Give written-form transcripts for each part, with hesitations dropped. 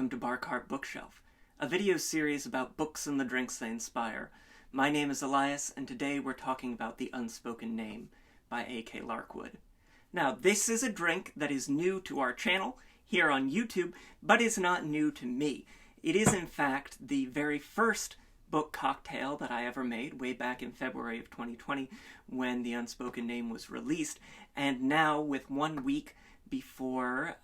welcome to Barcart Bookshelf, a video series about books and the drinks they inspire. My name is Elias, and today we're talking about The Unspoken Name by A.K. Larkwood. Now, this is a drink that is new to our channel here on YouTube, but is not new to me. It is, in fact, the very first book cocktail that I ever made way back in February of 2020 when The Unspoken Name was released, and now with 1 week before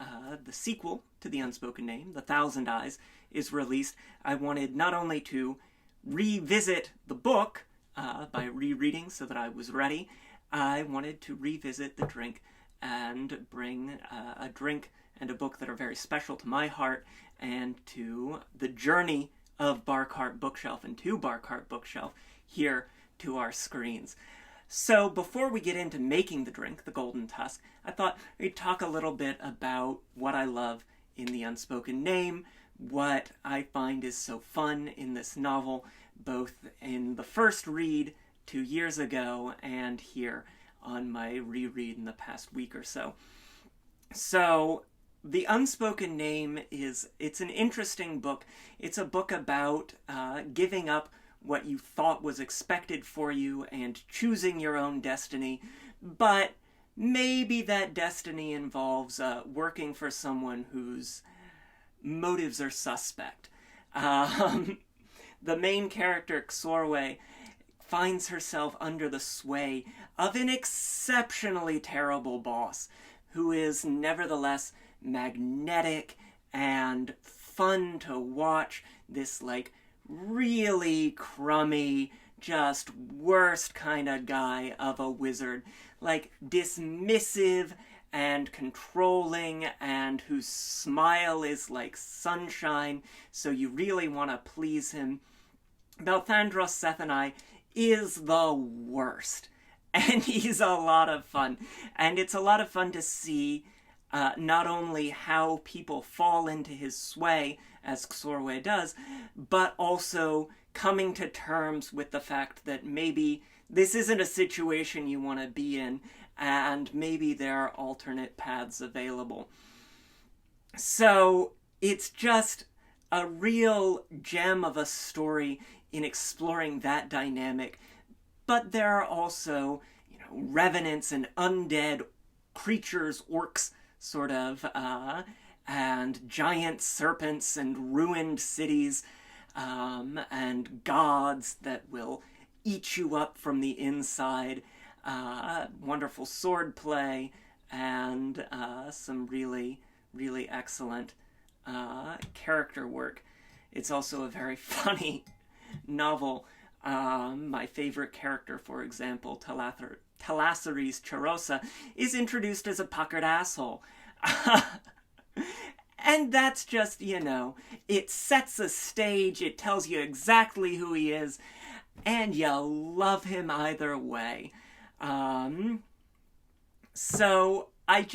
the sequel to The Unspoken Name, The Thousand Eyes, is released, I wanted not only to revisit the book by rereading so that I was ready, I wanted to revisit the drink and bring a drink and a book that are very special to my heart and to the journey of Barcart Bookshelf and to Barcart Bookshelf here to our screens. So before we get into making the drink, the Golden Tusk, I thought we'd talk a little bit about what I love in The Unspoken Name, what I find is so fun in this novel, both in the first read 2 years ago and here on my reread in the past week or so. So The Unspoken Name it's an interesting book. It's a book about giving up what you thought was expected for you and choosing your own destiny, but maybe that destiny involves working for someone whose motives are suspect. The main character, Xorwe, finds herself under the sway of an exceptionally terrible boss who is nevertheless magnetic and fun to watch. This, really crummy, just worst kind of guy of a wizard. Dismissive and controlling, and whose smile is like sunshine, so you really want to please him. Belthandros Sethenai is the worst, and he's a lot of fun. And it's a lot of fun to see not only how people fall into his sway, as Xorwe does, but also coming to terms with the fact that maybe this isn't a situation you want to be in, and maybe there are alternate paths available. So it's just a real gem of a story in exploring that dynamic, but there are also, revenants and undead creatures, orcs, sort of, and giant serpents and ruined cities, and gods that will eat you up from the inside, wonderful swordplay, and some really, really excellent character work. It's also a very funny novel. My favorite character, for example, Talasares Charosa, is introduced as a puckered asshole. And that's just, it sets a stage, it tells you exactly who he is, and you love him either way. So I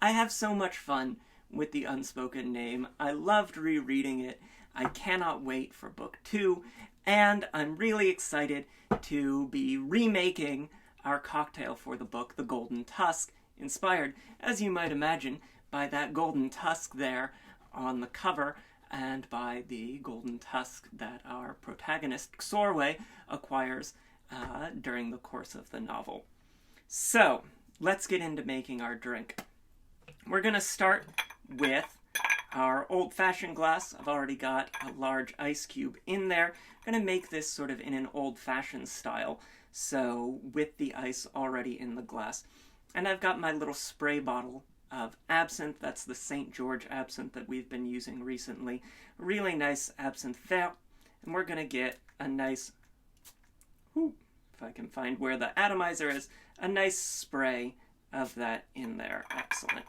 have so much fun with The Unspoken Name. I loved rereading it. I cannot wait for book 2, and I'm really excited to be remaking our cocktail for the book, The Golden Tusk, inspired, as you might imagine, by that golden tusk there on the cover, and by the golden tusk that our protagonist, Xorwe, acquires during the course of the novel. So, let's get into making our drink. We're going to start with our old-fashioned glass. I've already got a large ice cube in there. I'm going to make this sort of in an old-fashioned style, so with the ice already in the glass. And I've got my little spray bottle of absinthe. That's the St. George absinthe that we've been using recently. Really nice absinthe vert. And we're going to get a nice, if I can find where the atomizer is, a nice spray of that in there. Excellent.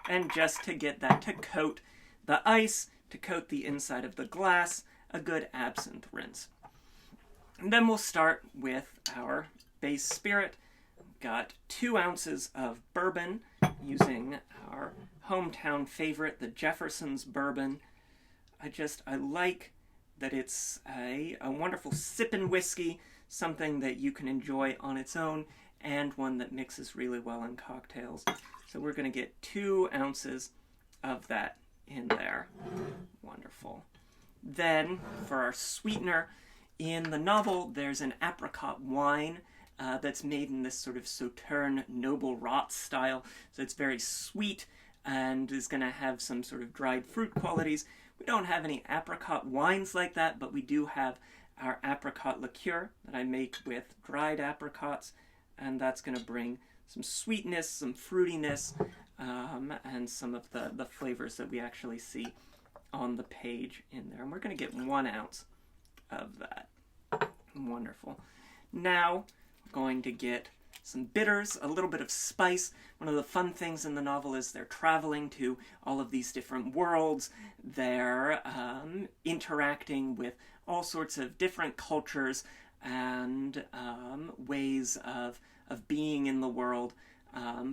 And just to get that to coat the ice, to coat the inside of the glass, a good absinthe rinse. And then we'll start with our base spirit. Got 2 ounces of bourbon using our hometown favorite, the Jefferson's bourbon. I like that it's a wonderful sippin' whiskey, something that you can enjoy on its own, and one that mixes really well in cocktails. So we're going to get 2 ounces of that in there. Wonderful. Then, for our sweetener, in the novel, there's an apricot wine that's made in this sort of Sauterne noble rot style. So it's very sweet and is going to have some sort of dried fruit qualities. We don't have any apricot wines like that, but we do have our apricot liqueur that I make with dried apricots, and that's going to bring some sweetness, some fruitiness, and some of the flavors that we actually see on the page in there. And we're going to get 1 ounce of that. Wonderful. Now, we're going to get some bitters, a little bit of spice. One of the fun things in the novel is they're traveling to all of these different worlds. They're interacting with all sorts of different cultures and ways of being in the world,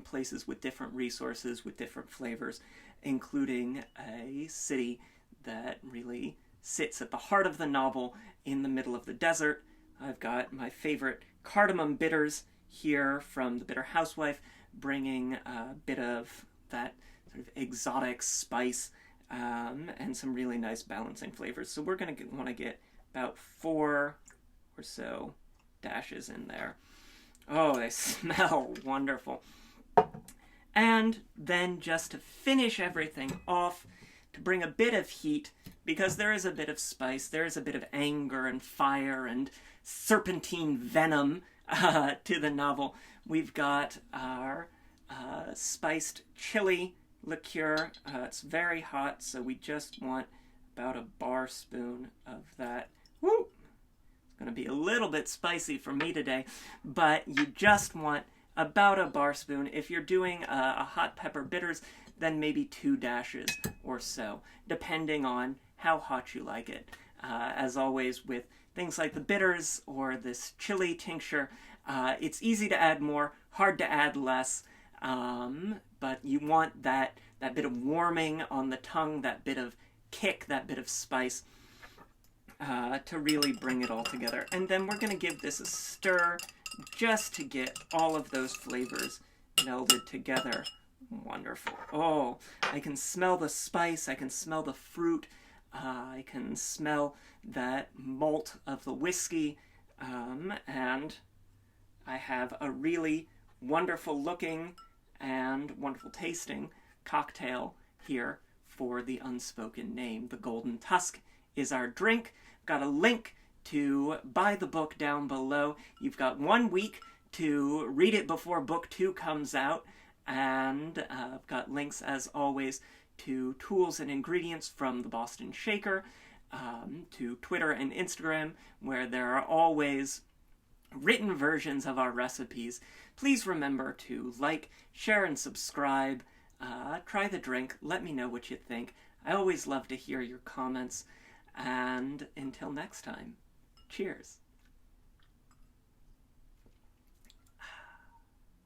places with different resources, with different flavors, including a city that really sits at the heart of the novel in the middle of the desert. I've got my favorite Cardamom Bitters here from The Bitter Housewife, bringing a bit of that sort of exotic spice and some really nice balancing flavors. So we're going to want to get about 4 or so dashes in there. Oh, they smell wonderful. And then just to finish everything off, to bring a bit of heat, because there is a bit of spice, there is a bit of anger and fire and serpentine venom to the novel, we've got our spiced chili liqueur. It's very hot, so we just want about a bar spoon of that. Woo! It's going to be a little bit spicy for me today, but you just want about a bar spoon. If you're doing a hot pepper bitters, then maybe 2 dashes or so, depending on how hot you like it. As always with things like the bitters or this chili tincture, it's easy to add more, hard to add less, but you want that bit of warming on the tongue, that bit of kick, that bit of spice, to really bring it all together. And then we're going to give this a stir just to get all of those flavors melded together. Wonderful. Oh, I can smell the spice, I can smell the fruit, I can smell that malt of the whiskey, and I have a really wonderful looking and wonderful tasting cocktail here for the Unspoken Name. The Golden Tusk is our drink. Got a link to buy the book down below. You've got 1 week to read it before book 2 comes out, and I've got links, as always, to tools and ingredients from the Boston Shaker, to Twitter and Instagram, where there are always written versions of our recipes. Please remember to like, share, and subscribe. Try the drink. Let me know what you think. I always love to hear your comments. And until next time, cheers.